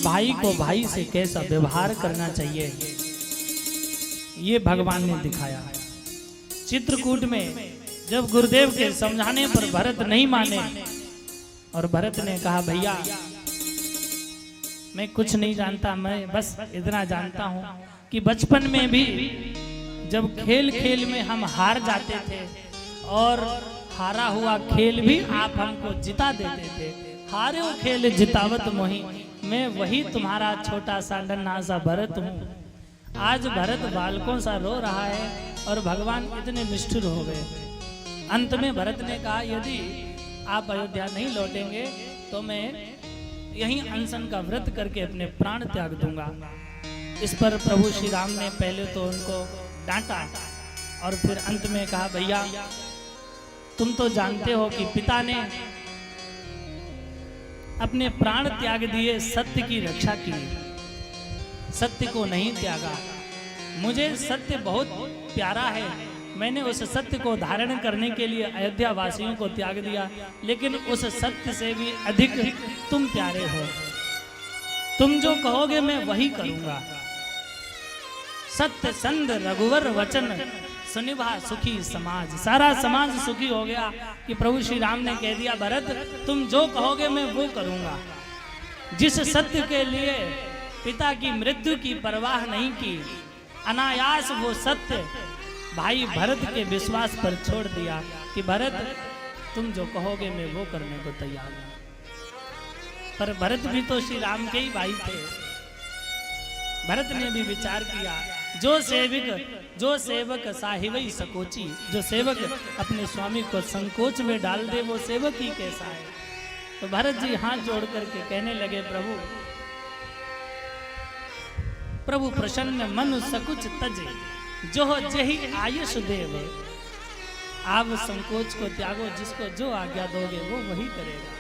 भाई को भाई से कैसा व्यवहार करना चाहिए, ये भगवान ने दिखाया। चित्रकूट में जब गुरुदेव के समझाने पर भरत नहीं माने और भरत ने कहा भैया मैं कुछ नहीं जानता, मैं बस इतना जानता हूं कि बचपन में भी जब खेल खेल में हम हार जाते थे और हारा हुआ खेल भी आप हमको जिता देते थे, हारे हो खेल जितावत मोही, मैं वही तुम्हारा छोटा सा नन्हा सा भरत हूँ। आज भरत बालकों सा रो रहा है और भगवान इतने निष्ठुर हो गए। अंत में भरत ने कहा यदि आप अयोध्या नहीं लौटेंगे तो मैं यहीं अनशन का व्रत करके अपने प्राण त्याग दूंगा। इस पर प्रभु श्री राम ने पहले तो उनको डांटा और फिर अंत में कहा भैया तुम तो जानते हो कि पिता ने अपने प्राण त्याग दिए, सत्य की रक्षा की, सत्य को नहीं त्यागा। मुझे सत्य बहुत प्यारा है, मैंने उस सत्य को धारण करने के लिए अयोध्या वासियों को त्याग दिया, लेकिन उस सत्य से भी अधिक तुम प्यारे हो, तुम जो कहोगे मैं वही करूंगा। सत्य संद रघुवर वचन सुनिभा सुखी समाज, सारा समाज सुखी हो गया कि प्रभु श्री राम ने कह दिया भरत तुम जो कहोगे मैं वो करूंगा। जिस सत्य के लिए पिता की मृत्यु की परवाह नहीं की, अनायास वो सत्य भाई भरत के विश्वास पर छोड़ दिया कि भरत तुम जो कहोगे मैं वो करने को तैयार हूं। पर भरत भी तो श्री राम के ही भाई थे। भरत ने भी विचार किया जो सेवक साहिवई सकोची, जो सेवक अपने स्वामी को संकोच में डाल दे वो सेवक ही कैसा है। तो भरत जी हाथ जोड़ करके कहने लगे प्रभु प्रसन्न मन सकुच तजे, जो जही आयुष देव। आप संकोच को त्यागो, जिसको जो आज्ञा दोगे वो वही करेगा।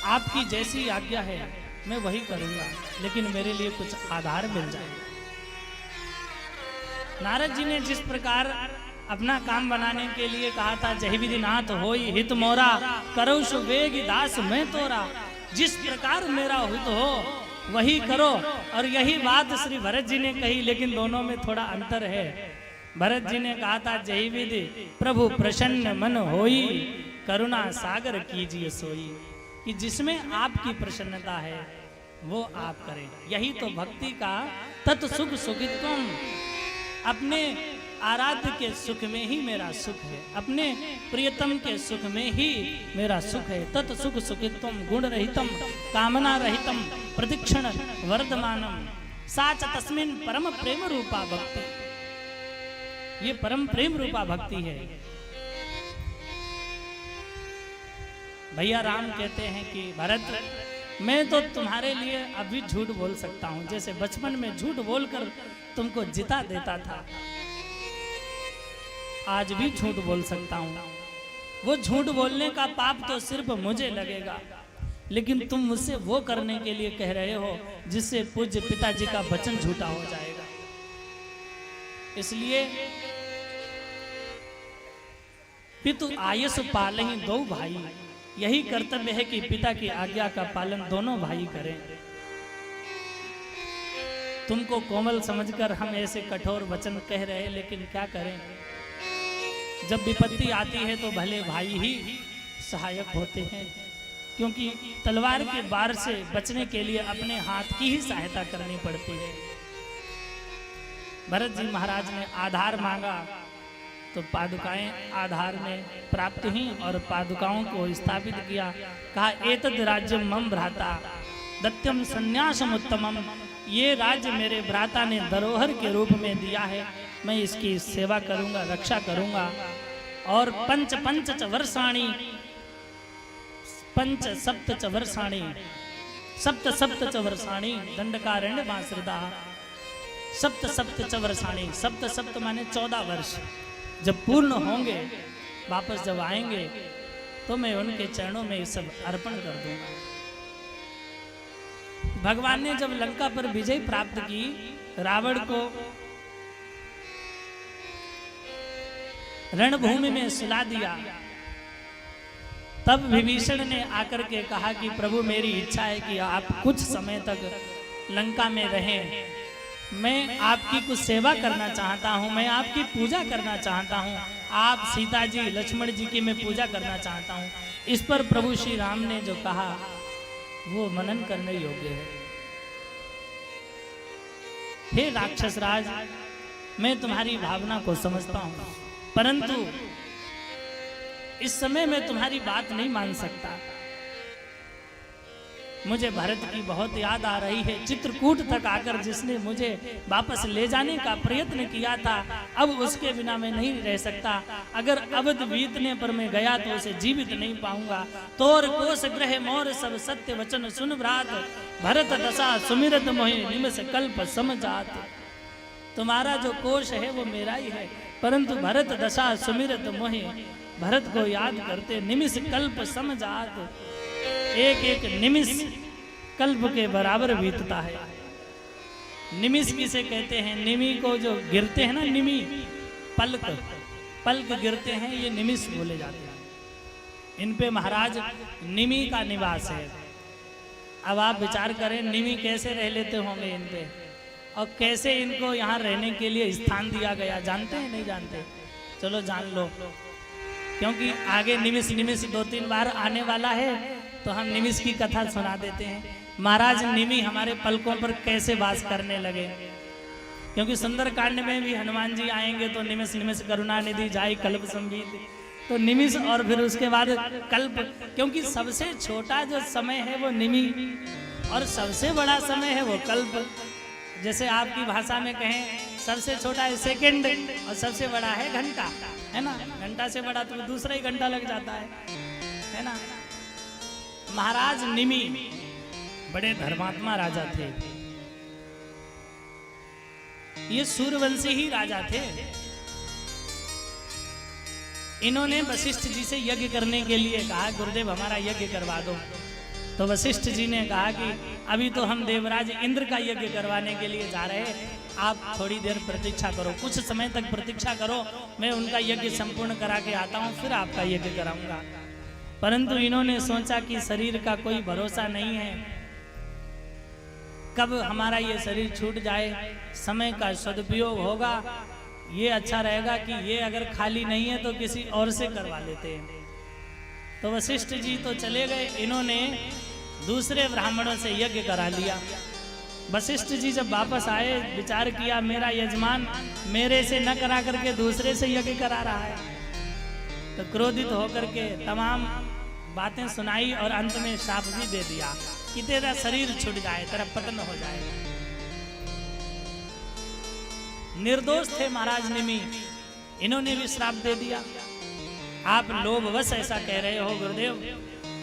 आपकी जैसी आज्ञा है मैं वही करूंगा, लेकिन मेरे लिए कुछ आधार मिल जाए। नारद जी ने जिस प्रकार अपना काम बनाने के लिए कहा था जही विधि नाथ होई हित मोरा, करो सुवेग दास मैं तोरा। जिस प्रकार मेरा हित हो वही करो, और यही बात श्री भरत जी ने कही, लेकिन दोनों में थोड़ा अंतर है। भरत जी ने कहा था जही विधि प्रभु प्रसन्न मन होई, करुणा सागर कीजिए सोई, कि जिसमें आपकी प्रसन्नता है वो आप करें। यही तो भक्ति का तत् सुख सुखित्वम, अपने आराध्य के सुख में ही मेरा सुख है, अपने प्रियतम के सुख में ही मेरा सुख है। तत् सुख सुखित्वम गुण रहितम कामना रहितम प्रतिक्षण वर्धमानम, साच तस्मिन परम प्रेम रूपा भक्ति। ये परम प्रेम रूपा भक्ति है। भैया राम कहते हैं कि भरत मैं तो तुम्हारे लिए अभी झूठ बोल सकता हूं, जैसे बचपन में झूठ बोलकर तुमको जिता देता था, आज भी झूठ बोल सकता हूं। वो झूठ बोलने का पाप तो सिर्फ मुझे लगेगा, लेकिन तुम मुझसे वो करने के लिए कह रहे हो जिससे पूज्य पिताजी का वचन झूठा हो जाएगा। इसलिए पितु आयस पालहि दो भाई, यही कर्तव्य है कि पिता की आज्ञा का पालन दोनों भाई करें। तुमको कोमल समझकर हम ऐसे कठोर वचन कह रहे हैं, लेकिन क्या करें, जब विपत्ति आती है तो भले भाई ही सहायक होते हैं, क्योंकि तलवार के वार से बचने के लिए अपने हाथ की ही सहायता करनी पड़ती है। भरत जी महाराज ने आधार मांगा तो पादुकाएं आधार में प्राप्त हुई और पादुकाओं को स्थापित किया। कहा एतद राज्य मम भ्राता दत्यम संन्यासम उत्तमम, ये राज्य मेरे भ्राता ने धरोहर के रूप में दिया है, मैं इसकी सेवा करूंगा, रक्षा करूंगा। और पंच पंच च वर्षाणी, पंच सप्त च वर्षाणी, सप्त सप्त च वर्षाणी दंडकारण्य माश्रिता, सप्त सप्त च वर्षाणी, सप्त सप्त माने 14 वर्ष जब पूर्ण होंगे, वापस जब आएंगे तो मैं उनके चरणों में ये सब अर्पण कर दूंगा। भगवान ने जब लंका पर विजय प्राप्त की, रावण को रणभूमि में सुला दिया। तब विभीषण ने आकर के कहा कि प्रभु मेरी इच्छा है कि आप कुछ समय तक लंका में रहें, मैं आपकी कुछ सेवा करना चाहता हूँ, मैं आपकी पूजा करना चाहता हूँ, आप सीता जी लक्ष्मण जी की मैं पूजा करना चाहता हूँ। इस पर प्रभु श्री राम ने जो कहा वो मनन करने योग्य है। हे राक्षस राज, मैं तुम्हारी भावना को समझता हूँ, परंतु इस समय मैं तुम्हारी बात नहीं मान सकता। मुझे भरत की बहुत याद आ रही है। चित्रकूट तक आकर जिसने मुझे वापस ले जाने का प्रयत्न किया था, अब उसके बिना मैं नहीं रह सकता। अगर अवध बीतने पर मैं गया तो उसे जीवित नहीं पाऊंगा। तोर कोस ग्रह मोर सब सत्य वचन सुन भ्रात, भरत दशा सुमिरत मोहि निमिष कल्प समझात। तुम्हारा जो कोश है वो मेरा ही है, परंतु भरत दशा सुमिरत मोहि, भरत को याद करते निमिष कल्प समझात। एक एक निमिष कल्प के बराबर बीतता है। निमिष किसे कहते हैं? निमी को जो गिरते हैं ना, निमी पलक पलक गिरते हैं, ये निमिष बोले जाते हैं। इन पे महाराज निमी का निवास है। अब आप विचार करें निमी कैसे रह लेते होंगे इन पे, और कैसे इनको यहाँ रहने के लिए स्थान दिया गया। जानते हैं नहीं जानते? चलो जान लो, क्योंकि आगे निमिष निमिष 2-3 बार आने वाला है, तो हम निमिष की कथा सुना देते हैं। महाराज निमि हमारे पलकों पर कैसे वास करने लगे, क्योंकि सुंदरकांड में भी हनुमान जी आएंगे तो निमिष निमिष करुणा निधि जाई कल्प संबीत, तो निमिष और फिर उसके बाद कल्प, क्योंकि सबसे छोटा जो समय है वो निमि और सबसे बड़ा समय है वो कल्प। जैसे आपकी भाषा में कहें सबसे छोटा है सेकंड और सबसे बड़ा है घंटा, है ना। घंटा से बड़ा तो दूसरा ही घंटा लग जाता है ना। महाराज निमि बड़े धर्मात्मा राजा थे। ये सूर्यवंशी ही राजा थे। इन्होंने वशिष्ठ जी से यज्ञ करने के लिए कहा, गुरुदेव हमारा यज्ञ करवा दो। तो वशिष्ठ जी ने कहा कि अभी तो हम देवराज इंद्र का यज्ञ करवाने के लिए जा रहे हैं, आप थोड़ी देर प्रतीक्षा करो, कुछ समय तक प्रतीक्षा करो, मैं उनका यज्ञ संपूर्ण करा के आता हूँ, फिर आपका यज्ञ कराऊंगा। परंतु इन्होंने सोचा कि शरीर का कोई भरोसा नहीं है, कब हमारा ये शरीर छूट जाए, समय का सदुपयोग होगा, ये अच्छा रहेगा कि ये अगर खाली नहीं है तो किसी और से करवा लेते हैं। तो वशिष्ठ जी तो चले गए, इन्होंने दूसरे ब्राह्मणों से यज्ञ करा लिया। वशिष्ठ जी जब वापस आए, विचार किया मेरा यजमान मेरे से न करा करके दूसरे से यज्ञ करा रहा है, तो क्रोधित होकर के तमाम बातें सुनाई और अंत में शाप भी दे दिया कि तेरा शरीर छूट जाए, तेरा पतन हो जाए। निर्दोष थे महाराज निमि, इन्होंने भी श्राप दे दिया। आप लोभवश ऐसा कह रहे हो गुरुदेव,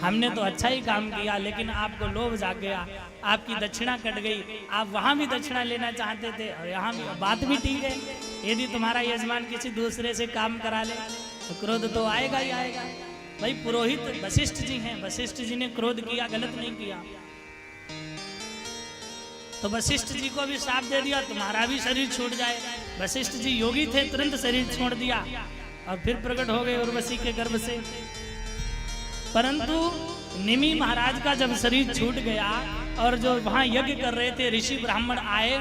हमने तो अच्छा ही काम किया, लेकिन आपको लोभ जाग गया, आपकी दक्षिणा कट गई, आप वहां भी दक्षिणा लेना चाहते थे और यहाँ भी। बात भी ठीक है, यदि तुम्हारा यजमान किसी दूसरे से काम करा ले तो क्रोध तो आएगा ही आएगा। भाई पुरोहित वशिष्ठ जी हैं, वशिष्ठ जी ने क्रोध किया, गलत नहीं किया। तो वशिष्ठ जी को भी श्राप दे दिया, तुम्हारा भी शरीर छूट जाए। वशिष्ठ जी योगी थे, तुरंत शरीर छोड़ दिया और फिर प्रकट हो गए उर्वशी के गर्भ से। परंतु निमि महाराज का जब शरीर छूट गया और जो वहां यज्ञ कर रहे थे ऋषि ब्राह्मण आए,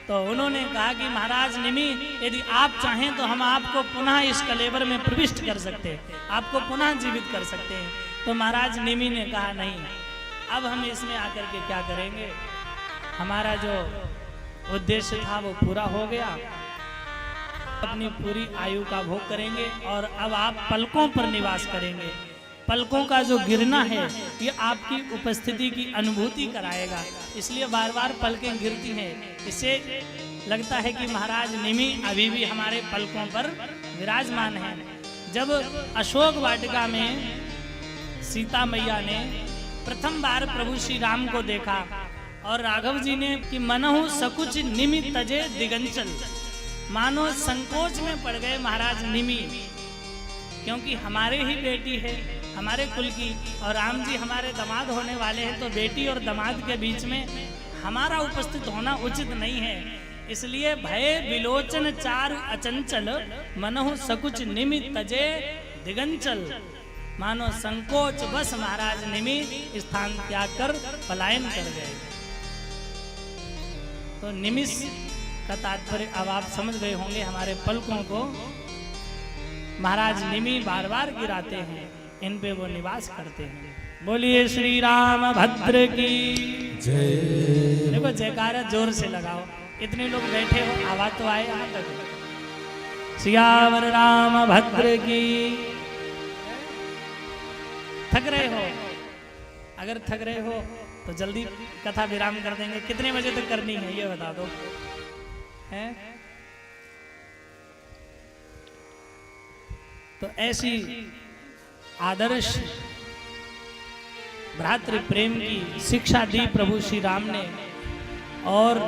तो उन्होंने कहा कि महाराज निमि, यदि आप चाहें तो हम आपको पुनः इस कलेवर में प्रविष्ट कर सकते हैं, आपको पुनः जीवित कर सकते हैं। तो महाराज निमि ने कहा नहीं, अब हम इसमें आकर के क्या करेंगे, हमारा जो उद्देश्य था वो पूरा हो गया, अपनी पूरी आयु का भोग करेंगे और अब आप पलकों पर निवास करेंगे। पलकों का जो गिरना है ये आपकी उपस्थिति की अनुभूति कराएगा, इसलिए बार बार पलकें गिरती हैं। इससे लगता है कि महाराज निमि अभी भी हमारे पलकों पर विराजमान है। जब अशोक वाटिका में सीता मैया ने प्रथम बार प्रभु श्री राम को देखा और राघव जी ने कि मनहु सकुच निमि तजे दिगंचल, मानो संकोच में पड़ गए महाराज निमि, क्योंकि हमारे ही बेटी है, हमारे कुल की, और राम जी हमारे दामाद होने वाले हैं, तो बेटी और दामाद के बीच में हमारा उपस्थित होना उचित नहीं है। इसलिए भय विलोचन चारु अचंचल, मनहु सकुच निमि तजे दिगंचल। मानो संकोच बस महाराज निमि स्थान त्याग कर पलायन कर गए। तो निमिष का तात्पर्य अब आप समझ गए होंगे। हमारे पलकों को महाराज निमि बार बार गिराते हैं, इन पे वो निवास करते हैं। बोलिए श्री राम भद्र की जय। देखो जयकारा जोर से लगाओ, इतने लोग बैठे हो, आवाज तो आए यहाँ तक। सियावर राम भद्र की। थक रहे हो? अगर थक रहे हो तो जल्दी कथा विराम कर देंगे। कितने बजे तक करनी है ये बता दो, हैं? तो ऐसी आदर्श भ्रातृ प्रेम की शिक्षा दी प्रभु श्री राम ने, और